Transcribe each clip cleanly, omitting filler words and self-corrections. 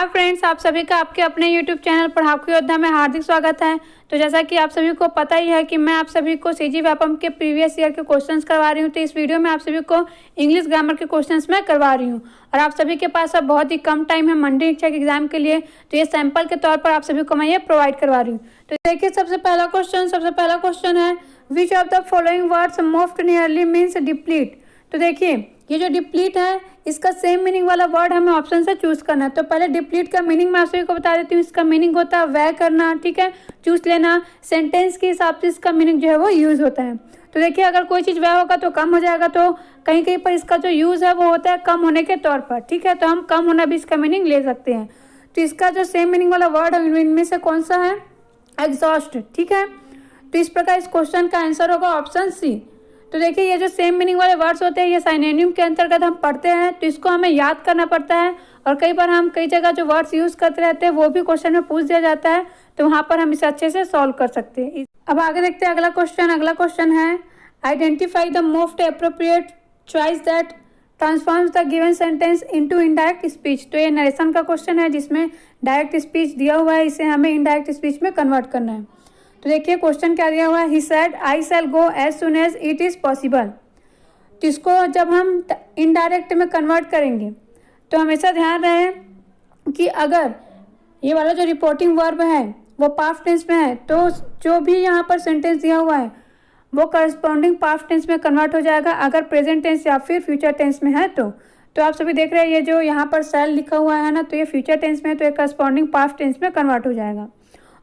Hi friends, आप सभी का आपके अपने यूट्यूब चैनल पढ़ाकू योद्धा में हार्दिक स्वागत है। तो जैसा कि आप सभी को पता ही है कि मैं आप सभी को सीजी व्यापम के प्रीवियस ईयर के क्वेश्चंस करवा रही हूँ। तो इस वीडियो में आप सभी को इंग्लिश ग्रामर के क्वेश्चंस मैं करवा रही हूँ और आप सभी के पास अब बहुत ही कम टाइम है मंडी इच्छा के एग्जाम के लिए। तो ये सैंपल के तौर पर आप सभी को मैं ये प्रोवाइड करवा रही हूँ। तो देखिए, सबसे पहला क्वेश्चन है, which of the following words most nearly means deplete. तो देखिए, ये जो डिप्लीट है इसका सेम मीनिंग वाला वर्ड हमें ऑप्शन से चूज करना है। तो पहले डिप्लीट का मीनिंग मैं आप सभी को बता देती हूँ। इसका मीनिंग होता है व्यय करना, ठीक है, चूज लेना। सेंटेंस के हिसाब से इसका मीनिंग जो है वो यूज होता है। तो देखिए, अगर कोई चीज़ व्यय होगा तो कम हो जाएगा, तो कहीं कहीं पर इसका जो यूज है वो होता है कम होने के तौर पर, ठीक है। तो हम कम होना भी इसका मीनिंग ले सकते हैं। तो इसका जो सेम मीनिंग वाला वर्ड है इनमें से कौन सा है? एग्जॉस्ट, ठीक है। तो इस प्रकार इस क्वेश्चन का आंसर होगा ऑप्शन सी। तो देखिए, ये जो सेम मीनिंग वाले वर्ड्स होते हैं ये साइनोनिम के अंतर्गत हम पढ़ते हैं, तो इसको हमें याद करना पड़ता है। और कई बार हम कई जगह जो वर्ड्स यूज करते रहते हैं वो भी क्वेश्चन में पूछ दिया जाता है, तो वहाँ पर हम इसे अच्छे से सॉल्व कर सकते हैं। अब आगे देखते हैं अगला क्वेश्चन है, identify the most appropriate choice that transforms the given sentence into indirect speech. तो ये नरेशन का क्वेश्चन है जिसमें डायरेक्ट स्पीच दिया हुआ है, इसे हमें इनडायरेक्ट स्पीच में कन्वर्ट करना है। तो देखिए, क्वेश्चन क्या दिया हुआ है, he said I shall go as soon as it is possible. तो इसको जब हम इनडायरेक्ट में कन्वर्ट करेंगे तो हमेशा ध्यान रहे कि अगर ये वाला जो रिपोर्टिंग वर्ब है वो पास्ट टेंस में है तो जो भी यहाँ पर सेंटेंस दिया हुआ है वो करस्पॉन्डिंग पास्ट टेंस में कन्वर्ट हो जाएगा। अगर प्रेजेंट टेंस या फिर फ्यूचर टेंस में है तो आप सभी देख रहे हैं ये जो यहाँ पर शैल लिखा हुआ है ना, तो ये फ्यूचर टेंस में है तो ये करस्पॉन्डिंग पास्ट टेंस में कन्वर्ट हो जाएगा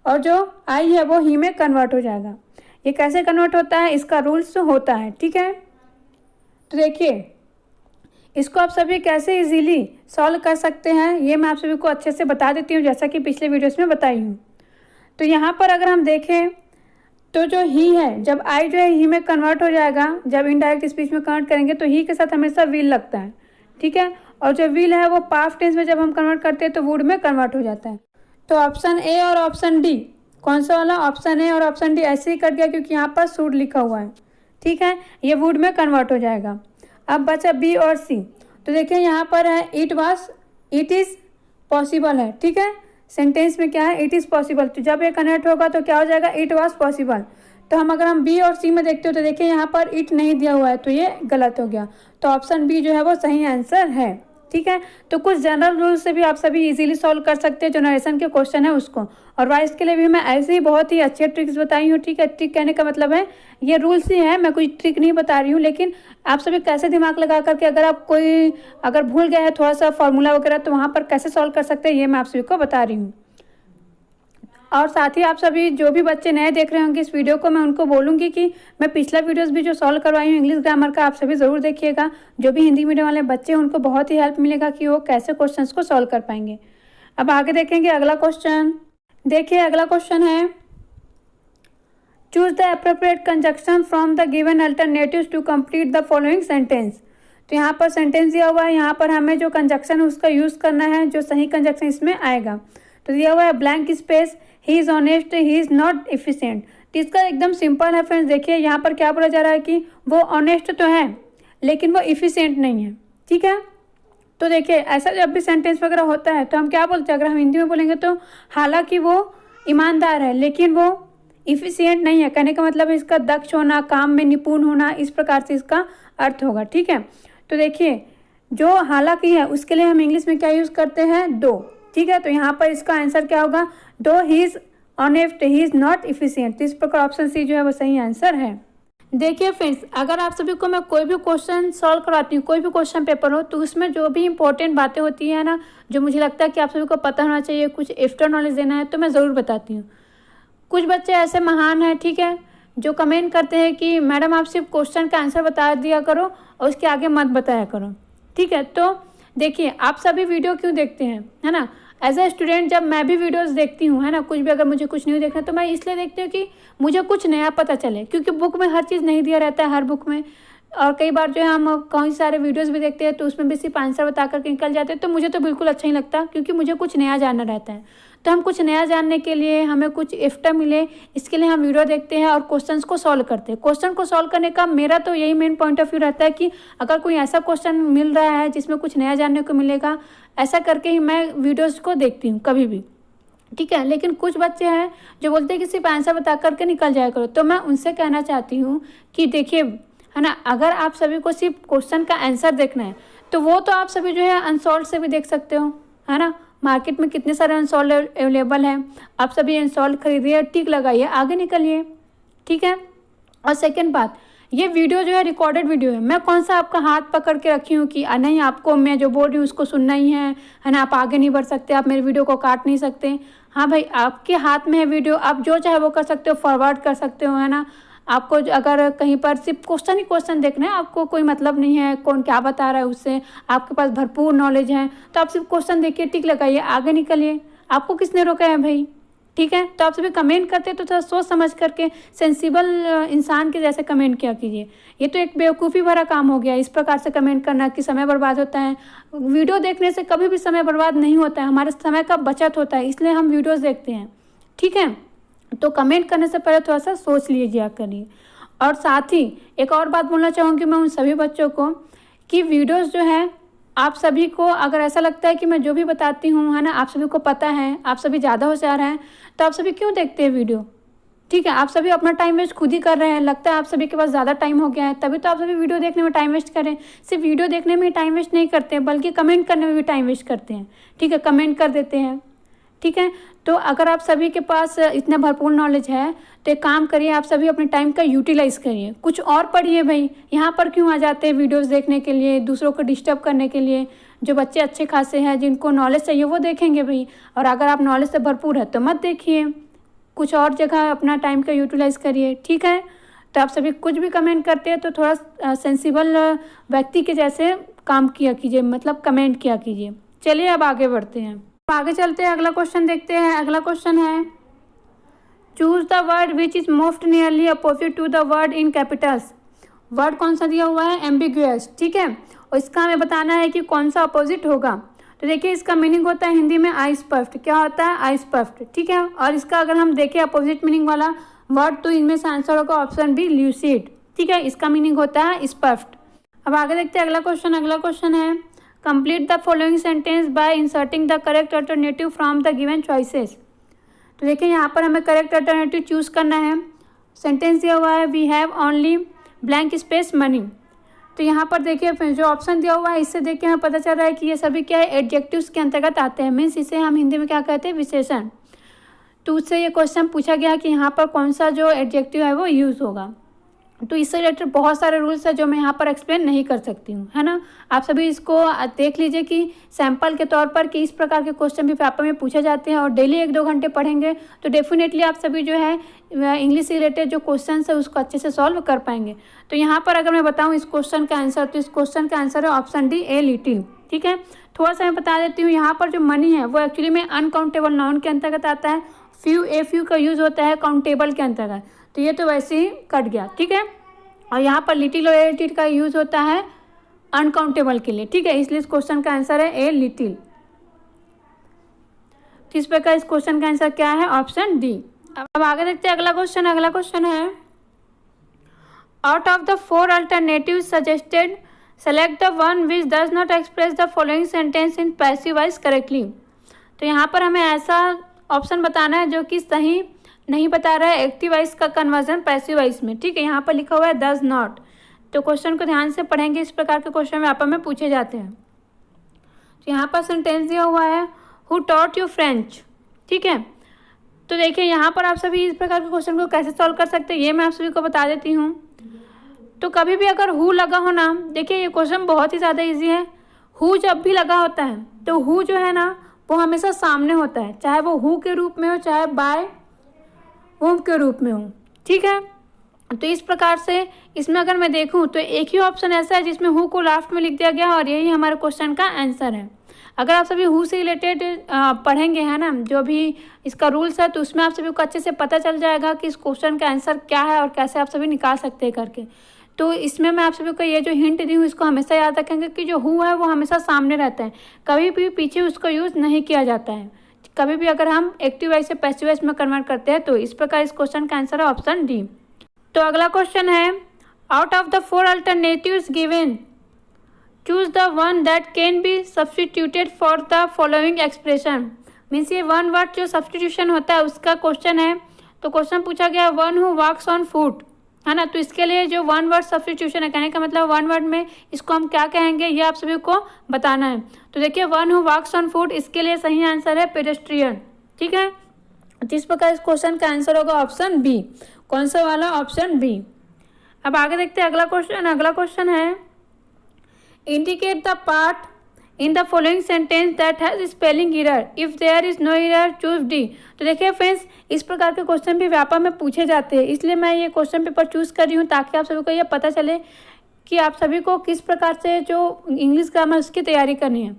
और जो आई है वो ही में कन्वर्ट हो जाएगा। ये कैसे कन्वर्ट होता है, इसका रूल्स होता है, ठीक है। तो देखिए, इसको आप सभी कैसे इजीली सॉल्व कर सकते हैं ये मैं आप सभी को अच्छे से बता देती हूँ, जैसा कि पिछले वीडियोस में बताई हूँ। तो यहाँ पर अगर हम देखें तो जो ही है, जब आई जो है ही में कन्वर्ट हो जाएगा, जब इनडायरेक्ट स्पीच में कन्वर्ट करेंगे तो ही के साथ हमेशा विल लगता है, ठीक है। और जो विल है वो पास्ट टेंस में जब हम कन्वर्ट करते हैं तो वुड में कन्वर्ट हो जाता है। तो ऑप्शन ए और ऑप्शन डी, कौन सा वाला? ऑप्शन ए और ऑप्शन डी ऐसे ही कर दिया क्योंकि यहाँ पर शुड लिखा हुआ है, ठीक है, ये वुड में कन्वर्ट हो जाएगा। अब बचा बी और सी। तो देखिए, यहाँ पर है इट इज़ पॉसिबल है, ठीक है। सेंटेंस में क्या है? It is possible. तो जब ये कन्वर्ट होगा तो क्या हो जाएगा? It was possible. तो अगर हम बी और सी में देखते हो तो देखिए यहाँ पर इट नहीं दिया हुआ है तो ये गलत हो गया। तो ऑप्शन बी जो है वो सही आंसर है, ठीक है। तो कुछ जनरल रूल से भी आप सभी इजीली सॉल्व कर सकते हैं जो नरेशन के क्वेश्चन है उसको। और वाइस के लिए भी मैं ऐसे ही बहुत ही अच्छे ट्रिक्स बताई हूँ, ठीक है। ट्रिक कहने का मतलब है ये रूल्स ही है, मैं कोई ट्रिक नहीं बता रही हूँ, लेकिन आप सभी कैसे दिमाग लगा करके अगर भूल गए हैं थोड़ा सा फॉर्मूला वगैरह तो वहाँ पर कैसे सॉल्व कर सकते हैं ये मैं आप सभी को बता रही हूँ। और साथ ही आप सभी जो भी बच्चे नए देख रहे होंगे इस वीडियो को, मैं उनको बोलूँगी कि मैं पिछला वीडियोस भी जो सॉल्व करवाई हूँ इंग्लिश ग्रामर का, आप सभी ज़रूर देखिएगा। जो भी हिंदी मीडियम वाले बच्चे हैं उनको बहुत ही हेल्प मिलेगा कि वो कैसे क्वेश्चंस को सॉल्व कर पाएंगे। अब आगे देखेंगे अगला क्वेश्चन। देखिए, अगला क्वेश्चन है, choose the appropriate conjunction from the given alternatives to complete the following sentence. तो यहाँ पर सेंटेंस दिया हुआ है, यहाँ पर हमें जो कंजक्शन है उसका यूज़ करना है, जो सही कंजक्शन इसमें आएगा। तो दिया हुआ है blank space, he is honest, he is not efficient. तो इसका एकदम सिंपल है फ्रेंड्स। देखिए, यहाँ पर क्या बोला जा रहा है कि वो ऑनेस्ट तो है लेकिन वो एफिशिएंट नहीं है, ठीक है। तो देखिए, ऐसा जब भी सेंटेंस वगैरह होता है तो हम क्या बोलते हैं? अगर हम हिंदी में बोलेंगे तो हालांकि वो ईमानदार है लेकिन वो एफिशिएंट नहीं है। कहने का मतलब है इसका दक्ष होना, काम में निपुण होना, इस प्रकार से इसका अर्थ होगा, ठीक है। तो देखिए, जो हालांकि है उसके लिए हम इंग्लिश में क्या यूज़ करते हैं? दो, ठीक है। तो यहाँ पर इसका आंसर क्या होगा? दो he is honest, he is not efficient. तो इस प्रकार ऑप्शन सी जो है वो सही आंसर है। देखिए फ्रेंड्स, अगर आप सभी को मैं कोई भी क्वेश्चन सॉल्व करवाती हूँ, कोई भी क्वेश्चन पेपर हो, तो उसमें जो भी इंपॉर्टेंट बातें होती हैं ना, जो मुझे लगता है कि आप सभी को पता होना चाहिए, कुछ एक्स्ट्रा नॉलेज देना है, तो मैं ज़रूर बताती हूँ। कुछ बच्चे ऐसे महान हैं, ठीक है, जो कमेंट करते हैं कि मैडम आप सिर्फ क्वेश्चन का आंसर बता दिया करो और उसके आगे मत बताया करो, ठीक है। तो देखिए, आप सभी वीडियो क्यों देखते हैं, है ना? एज ए स्टूडेंट जब मैं भी वीडियोस देखती हूँ, है ना, कुछ भी अगर मुझे कुछ न्यू देखना तो मैं इसलिए देखती हूँ कि मुझे कुछ नया पता चले, क्योंकि बुक में हर चीज़ नहीं दिया रहता है हर बुक में। और कई बार जो है हम कई सारे वीडियोस भी देखते हैं तो उसमें भी सिर्फ आंसर बता करके निकल जाते हैं, तो मुझे तो बिल्कुल अच्छा नहीं लगता, क्योंकि मुझे कुछ नया जानना रहता है। तो हम कुछ नया जानने के लिए, हमें कुछ इफ्टा मिले, इसके लिए हम वीडियो देखते हैं और क्वेश्चंस को सॉल्व करते हैं। क्वेश्चन को सॉल्व करने का मेरा तो यही मेन पॉइंट ऑफ व्यू रहता है कि अगर कोई ऐसा क्वेश्चन मिल रहा है जिसमें कुछ नया जानने को मिलेगा, ऐसा करके ही मैं वीडियोज़ को देखती हूँ कभी भी, ठीक है। लेकिन कुछ बच्चे हैं जो बोलते हैं कि सिर्फ आंसर बता करके निकल जाया करो, तो मैं उनसे कहना चाहती हूँ कि देखिए, है ना, अगर आप सभी को सिर्फ क्वेश्चन का आंसर देखना है तो वो तो आप सभी जो है अनसॉल्व से भी देख सकते हो, है ना। मार्केट में कितने सारे अनसॉल्व अवेलेबल हैं, आप सभी अनसॉल्व खरीदिए, टिक लगाइए, आगे निकलिए, ठीक है। और सेकेंड बात, ये वीडियो जो है रिकॉर्डेड वीडियो है, मैं कौन सा आपका हाथ पकड़ के रखी हूँ कि नहीं आपको मैं जो बोल रही हूँ उसको सुनना ही है ना, आप आगे नहीं बढ़ सकते, आप मेरे वीडियो को काट नहीं सकते। हाँ भाई, आपके हाथ में है वीडियो, आप जो चाहे वो कर सकते हो, फॉरवर्ड कर सकते हो, है ना। आपको अगर कहीं पर सिर्फ क्वेश्चन ही क्वेश्चन देखना है, आपको कोई मतलब नहीं है कौन क्या बता रहा है उससे, आपके पास भरपूर नॉलेज है, तो आप सिर्फ क्वेश्चन देखिए, टिक लगाइए, आगे निकलिए, आपको किसने रोका है भाई, ठीक है। तो आप सभी कमेंट करते तो थोड़ा सोच समझ करके सेंसिबल इंसान के जैसे कमेंट किया कीजिए। ये तो एक बेवकूफ़ी भरा काम हो गया इस प्रकार से कमेंट करना कि समय बर्बाद होता है। वीडियो देखने से कभी भी समय बर्बाद नहीं होता है, हमारे समय का बचत होता है, इसलिए हम वीडियोज़ देखते हैं, ठीक है। तो कमेंट करने से पहले थोड़ा सा सोच लीजिए करिए। और साथ ही एक और बात बोलना चाहूँगी मैं उन सभी बच्चों को कि वीडियोज़ जो है, आप सभी को अगर ऐसा लगता है कि मैं जो भी बताती हूँ, है ना, आप सभी को पता है, आप सभी ज़्यादा होशियार हैं, तो आप सभी क्यों देखते हैं वीडियो, ठीक है। आप सभी अपना टाइम वेस्ट खुद ही कर रहे हैं, लगता है आप सभी के पास ज़्यादा टाइम हो गया है, तभी तो आप सभी वीडियो देखने में टाइम वेस्ट करें। सिर्फ वीडियो देखने में ही टाइम वेस्ट नहीं करते हैं, बल्कि कमेंट करने में भी टाइम वेस्ट करते हैं, ठीक है, कमेंट कर देते हैं, ठीक है। तो अगर आप सभी के पास इतना भरपूर नॉलेज है तो एक काम करिए, आप सभी अपने टाइम का यूटिलाइज करिए, कुछ और पढ़िए भाई। यहाँ पर क्यों आ जाते हैं वीडियोस देखने के लिए, दूसरों को डिस्टर्ब करने के लिए। जो बच्चे अच्छे खासे हैं, जिनको नॉलेज चाहिए, वो देखेंगे भाई, और अगर आप नॉलेज से भरपूर है तो मत देखिए, कुछ और जगह अपना टाइम का यूटिलाइज करिए, ठीक है। तो आप सभी कुछ भी कमेंट करते हैं तो थोड़ा सेंसिबल व्यक्ति के जैसे काम किया कीजिए, मतलब कमेंट किया कीजिए। चलिए अब आगे बढ़ते हैं, आगे चलते हैं, अगला क्वेश्चन देखते हैं। अगला क्वेश्चन है, choose the word which is most nearly opposite to the word in capitals. Word कौन सा दिया हुआ है, एम्बिगुअस, ठीक है, और इसका हमें बताना है कि कौन सा अपोजिट होगा। तो देखिए, इसका मीनिंग होता है हिंदी में अस्पष्ट। क्या होता है, अस्पष्ट, ठीक है। और इसका अगर हम देखें अपोजिट मीनिंग वाला वर्ड, तो इनमें से आंसर होगा ऑप्शन बी, ल्यूसिड, ठीक है, इसका मीनिंग होता है स्पष्ट। अब आगे देखते हैं अगला क्वेश्चन। अगला क्वेश्चन है, complete the following sentence by inserting the correct alternative from the given choices. तो देखिए, यहाँ पर हमें करेक्ट अल्टरनेटिव चूज करना है। सेंटेंस दिया हुआ है, we have only blank space money. तो यहाँ पर देखिए जो ऑप्शन दिया हुआ है, इससे देखिए हमें पता चल रहा है कि ये सभी क्या है, एडजेक्टिव्स के अंतर्गत आते हैं, मीन्स इसे हम हिंदी में क्या कहते हैं, विशेषण। तो उससे ये क्वेश्चन पूछा गया कि यहाँ पर कौन सा जो एडजेक्टिव है वो यूज़ होगा। तो इससे रिलेटेड बहुत सारे रूल्स है जो मैं यहाँ पर एक्सप्लेन नहीं कर सकती हूँ, है ना। आप सभी इसको देख लीजिए कि सैंपल के तौर पर कि इस प्रकार के क्वेश्चन भी पेपर में पूछे जाते हैं, और डेली 1-2 घंटे पढ़ेंगे तो डेफिनेटली आप सभी जो है इंग्लिश से रिलेटेड जो क्वेश्चन है उसको अच्छे से सॉल्व कर पाएंगे। तो यहाँ पर अगर मैं बताऊँ इस क्वेश्चन का आंसर, तो इस क्वेश्चन का आंसर है ऑप्शन डी, ए लिटिल, ठीक है। थोड़ा सा मैं बता देती हूँ, यहाँ पर जो मनी है वो एक्चुअली में अनकाउंटेबल नाउन के अंतर्गत आता है। फ्यू का यूज़ होता है काउंटेबल के अंतर्गत, तो ये तो वैसे ही कट गया, ठीक है। और यहाँ पर लिटिल और ए लिटिल का यूज़ होता है अनकाउंटेबल के लिए, ठीक है, इसलिए इस क्वेश्चन का आंसर है ए लिटिल। तो इस प्रकार इस क्वेश्चन का आंसर क्या है, ऑप्शन डी। अब आगे देखते हैं अगला क्वेश्चन। अगला क्वेश्चन है, out of the 4 alternative suggested select the one which does not express the following sentence in passive voice correctly. तो यहाँ पर हमें ऐसा ऑप्शन बताना है जो कि सही नहीं बता रहा है एक्टिव वॉइस का कन्वर्जन पैसिव वॉइस में, ठीक है। यहाँ पर लिखा हुआ है डज नॉट। तो क्वेश्चन को ध्यान से पढ़ेंगे, इस प्रकार के क्वेश्चन यहाँ पर में पूछे जाते हैं। तो यहाँ पर सेंटेंस दिया हुआ है, हु टॉट यू फ्रेंच, ठीक है। तो देखिए यहाँ पर आप सभी इस प्रकार के क्वेश्चन को कैसे सॉल्व कर सकते हैं, ये मैं आप सभी को बता देती हूँ। तो कभी भी अगर हु लगा हो ना, देखिए ये क्वेश्चन बहुत ही ज़्यादा ईजी है। हु जब भी लगा होता है तो हु जो है ना वो हमेशा सामने होता है, चाहे वो हु के रूप में हो चाहे बाय होम के रूप में हो, ठीक है। तो इस प्रकार से इसमें अगर मैं देखूं तो एक ही ऑप्शन ऐसा है जिसमें हु को लास्ट में लिख दिया गया और यही हमारे क्वेश्चन का आंसर है। अगर आप सभी हु से रिलेटेड पढ़ेंगे, है ना, जो भी इसका रूल्स है, तो उसमें आप सभी को अच्छे से पता चल जाएगा कि इस क्वेश्चन का आंसर क्या है और कैसे आप सभी निकाल सकते हैं करके। तो इसमें मैं आप सभी को ये जो हिंट दी हूँ इसको हमेशा याद रखेंगे कि जो हु है वो हमेशा सामने रहता है, कभी भी पीछे उसका यूज़ नहीं किया जाता है, कभी भी अगर हम एक्टिव वॉइस से पैसिव वॉइस में कन्वर्ट करते हैं। तो इस प्रकार इस क्वेश्चन का आंसर है ऑप्शन डी। तो अगला क्वेश्चन है, out of the 4 alternatives given choose the one that can be substituted for the following expression. Means ये वन वर्ड जो सब्सटीट्यूशन होता है उसका क्वेश्चन है। तो क्वेश्चन पूछा गया one who walks on foot, है ना। तो इसके लिए जो वन वर्ड सब्सटीट्यूशन है, कहने का मतलब वन वर्ड में इसको हम क्या कहेंगे ये आप सभी को बताना है। तो देखिए one who walks on foot, इसके लिए सही आंसर है पेडेस्ट्रियन, ठीक है। तो इस प्रकार इस क्वेश्चन का आंसर होगा ऑप्शन बी। कौन सा वाला? Option B. अब आगे देखते हैं अगला क्वेश्चन। अगला क्वेश्चन है, indicate the part in the following sentence that has spelling error, if there is no error choose D. तो देखिए फ्रेंड्स, इस प्रकार के क्वेश्चन भी व्यापक में पूछे जाते हैं, इसलिए मैं ये क्वेश्चन पेपर चूज कर रही हूँ ताकि आप सभी को ये पता चले कि आप सभी को किस प्रकार से जो इंग्लिश ग्रामर उसकी तैयारी करनी है।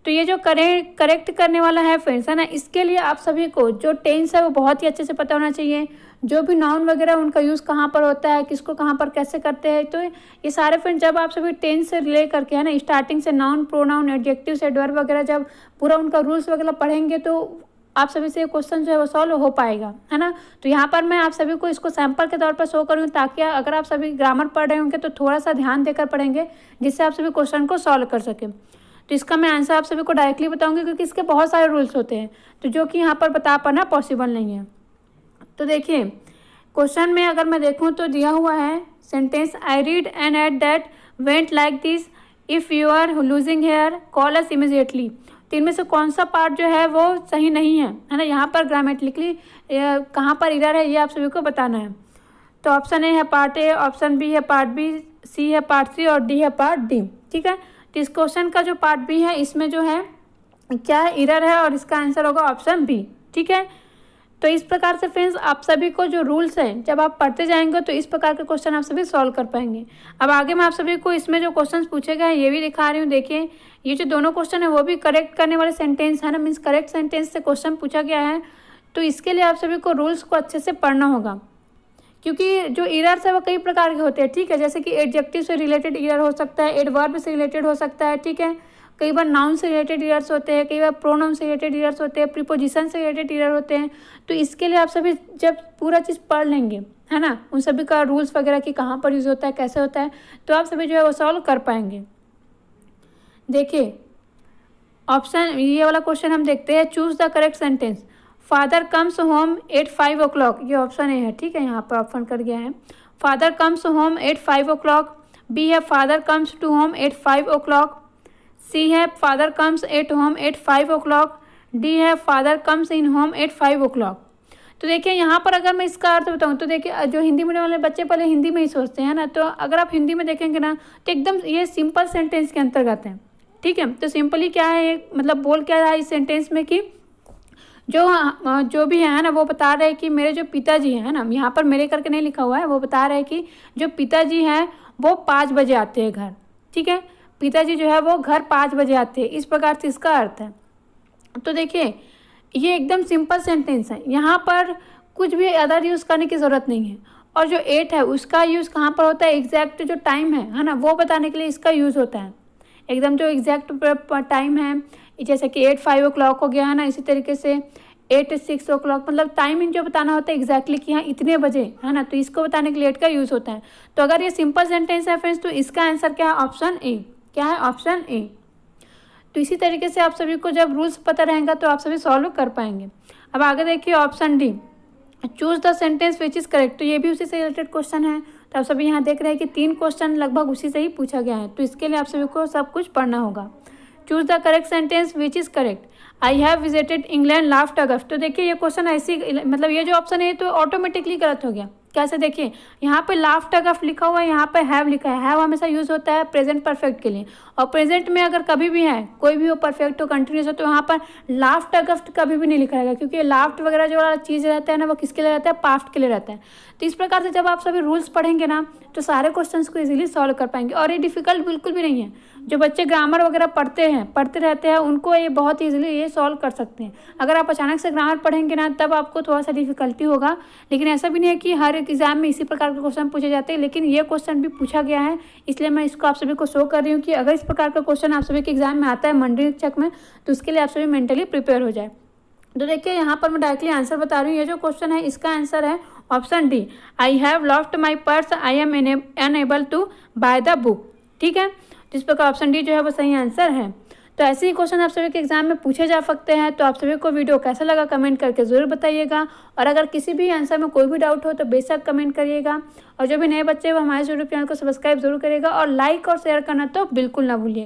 तो ये जो करेक्ट करने वाला है फ्रेंड्स, है ना, इसके लिए आप सभी को जो टेंस है वो बहुत ही अच्छे से पता होना चाहिए। जो भी नाउन वगैरह उनका यूज़ कहाँ पर होता है, किसको कहाँ पर कैसे करते हैं, तो ये सारे फ्रेंड्स जब आप सभी टेंस से ले करके, है ना, स्टार्टिंग से नाउन, प्रोनाउन, एडजेक्टिव्स, एडवर्ब वगैरह जब पूरा उनका रूल्स वगैरह पढ़ेंगे तो आप सभी से क्वेश्चन जो है वो सॉल्व हो पाएगा, है ना। तो यहाँ पर मैं आप सभी को इसको सैंपल के तौर पर शो करूँ ताकि अगर आप सभी ग्रामर पढ़ रहे होंगे तो थोड़ा सा ध्यान देकर पढ़ेंगे, जिससे आप सभी क्वेश्चन को सॉल्व कर सकें। तो इसका मैं आंसर आप सभी को डायरेक्टली बताऊंगी क्योंकि इसके बहुत सारे रूल्स होते हैं, तो जो कि यहाँ पर बता पाना पॉसिबल नहीं है। तो देखिए क्वेश्चन में अगर मैं देखूँ तो दिया हुआ है sentence, I read and ate that went like this, if you are losing hair call us immediately. तो इनमें से कौन सा पार्ट जो है वो सही नहीं है, है ना। यहाँ पर ग्रामेटिकली कहाँ पर एरर है ये आप सभी को बताना है। तो ऑप्शन ए है पार्ट ए, ऑप्शन बी है पार्ट बी, सी है पार्ट सी और डी है पार्ट डी, ठीक है। तो इस क्वेश्चन का जो पार्ट बी है इसमें जो है क्या है, एरर है, और इसका आंसर होगा ऑप्शन बी, ठीक है। तो इस प्रकार से फ्रेंड्स आप सभी को जो रूल्स हैं जब आप पढ़ते जाएंगे तो इस प्रकार के क्वेश्चन आप सभी सॉल्व कर पाएंगे। अब आगे मैं आप सभी को इसमें जो क्वेश्चन पूछे गए हैं ये भी दिखा रही हूँ। देखिए ये जो दोनों क्वेश्चन है वो भी करेक्ट करने वाले सेंटेंस है ना, मीन्स करेक्ट सेंटेंस से क्वेश्चन पूछा गया है। तो इसके लिए आप सभी को रूल्स को अच्छे से पढ़ना होगा, क्योंकि जो एरर्स है वो कई प्रकार के होते हैं, ठीक है। जैसे कि एडजेक्टिव से रिलेटेड एरर हो सकता है, एडवर्ब से रिलेटेड हो सकता है, ठीक है। कई बार नाउन से रिलेटेड एरर्स होते हैं, कई बार प्रोनाउन से रिलेटेड एरर्स होते हैं, प्रीपोजिशन से रिलेटेड एरर होते हैं। तो इसके लिए आप सभी जब पूरा चीज़ पढ़ लेंगे, है ना, उन सभी का रूल्स वगैरह की कहाँ पर यूज़ होता है, कैसे होता है, तो आप सभी जो है वो सॉल्व कर पाएंगे। देखिए ऑप्शन ये वाला क्वेश्चन हम देखते हैं, choose the correct sentence, father comes home at 5 o'clock, ये ऑप्शन ए है, ठीक है। यहाँ पर ऑप्शन कर गया है father comes home at 5 o'clock, B है father comes to home at 5 o'clock, C है father comes at home at 5 o'clock, D है father comes in home at 5 o'clock। तो देखिए यहाँ पर अगर मैं इसका अर्थ बताऊँ तो देखिए जो हिंदी मीडियम वाले बच्चे पहले हिंदी में ही सोचते हैं ना, तो अगर आप हिंदी में देखेंगे ना तो एकदम ये सिंपल सेंटेंस के अंतर्गत है, ठीक है। तो सिंपली क्या है, मतलब बोल क्या रहा है इस सेंटेंस में कि जो भी है ना वो बता रहे हैं कि मेरे जो पिताजी हैं ना, यहाँ पर मेरे करके नहीं लिखा हुआ है, वो बता रहे हैं कि जो पिताजी हैं वो 5 बजे आते हैं घर, ठीक है। पिताजी जो है वो घर 5 बजे आते हैं, इस प्रकार से इसका अर्थ है। तो देखिए ये एकदम सिंपल सेंटेंस है, यहाँ पर कुछ भी अदर यूज़ करने की ज़रूरत नहीं है। और जो 8 है उसका यूज़ कहाँ पर होता है, एग्जैक्ट जो टाइम है ना, वो बताने के लिए इसका यूज़ होता है। एकदम जो एग्जैक्ट टाइम है, जैसे कि 8 5 o'clock हो गया है ना, इसी तरीके से 8 6 o'clock, मतलब टाइमिंग जो बताना होता है एग्जैक्टली कि हाँ इतने बजे, है ना, तो इसको बताने के लिए 8 का यूज़ होता है। तो अगर ये सिंपल सेंटेंस है फ्रेंड्स तो इसका आंसर क्या है, ऑप्शन ए। क्या है, ऑप्शन ए। तो इसी तरीके से आप सभी को जब रूल्स पता रहेगा तो आप सभी सॉल्व कर पाएंगे। अब आगे देखिए option D, choose the sentence which is correct. तो ये भी उसी से रिलेटेड क्वेश्चन है। तो आप सभी यहाँ देख रहे हैं कि 3 क्वेश्चन लगभग उसी से ही पूछा गया है, तो इसके लिए आप सभी को सब कुछ पढ़ना होगा। Choose the correct sentence which is correct, I have visited England last August. तो देखिए ये क्वेश्चन ऐसी, मतलब ये जो ऑप्शन है तो ऑटोमेटिकली गलत हो गया। कैसे, देखिए यहाँ पे लास्ट अगस्त लिखा हुआ है, यहाँ पे हैव लिखा है। हैव हमेशा यूज़ होता है प्रेजेंट परफेक्ट के लिए, और प्रेजेंट में अगर कभी भी है कोई भी हो परफेक्ट हो, कंटिन्यूस हो, तो यहाँ पर लास्ट अगस्त कभी भी नहीं लिखा रहेगा, क्योंकि लास्ट वगैरह जो वाला चीज़ रहता है ना वो किसके लिए रहता है, पास्ट के लिए रहता है। तो इस प्रकार से जब आप सभी रूल्स पढ़ेंगे ना तो सारे क्वेश्चंस को इजीली सॉल्व कर पाएंगे। और ये डिफिकल्ट बिल्कुल भी नहीं है, जो बच्चे ग्रामर वगैरह पढ़ते रहते हैं, उनको ये बहुत ईजिली ये सॉल्व कर सकते हैं। अगर आप अचानक से ग्रामर पढ़ेंगे ना, तब आपको थोड़ा सा डिफिकल्टी होगा। लेकिन ऐसा भी नहीं है कि हर एक एग्जाम में इसी प्रकार के क्वेश्चन पूछे जाते हैं, लेकिन ये क्वेश्चन भी पूछा गया है, इसलिए मैं इसको आप सभी को शो कर रही हूँ कि अगर इस प्रकार का क्वेश्चन आप सभी के एग्जाम में आता है मंडी चेक में, तो उसके लिए आप सभी मेंटली प्रिपेयर हो जाए। तो देखिए यहाँ पर मैं डायरेक्टली आंसर बता रही हूँ। ये जो क्वेश्चन है इसका आंसर है option D, I have lost my purse, I am unable to buy the book. ठीक है, जिस प्रकार ऑप्शन डी जो है वो सही आंसर है। तो ऐसे ही क्वेश्चन आप सभी के एग्जाम में पूछे जा सकते हैं। तो आप सभी को वीडियो कैसा लगा कमेंट करके ज़रूर बताइएगा, और अगर किसी भी आंसर में कोई भी डाउट हो तो बेशक कमेंट करिएगा। और जो भी नए बच्चे हैं वो हमारे यूट्यूब चैनल को सब्सक्राइब जरूर करिएगा, और लाइक और शेयर करना तो बिल्कुल ना भूलिए।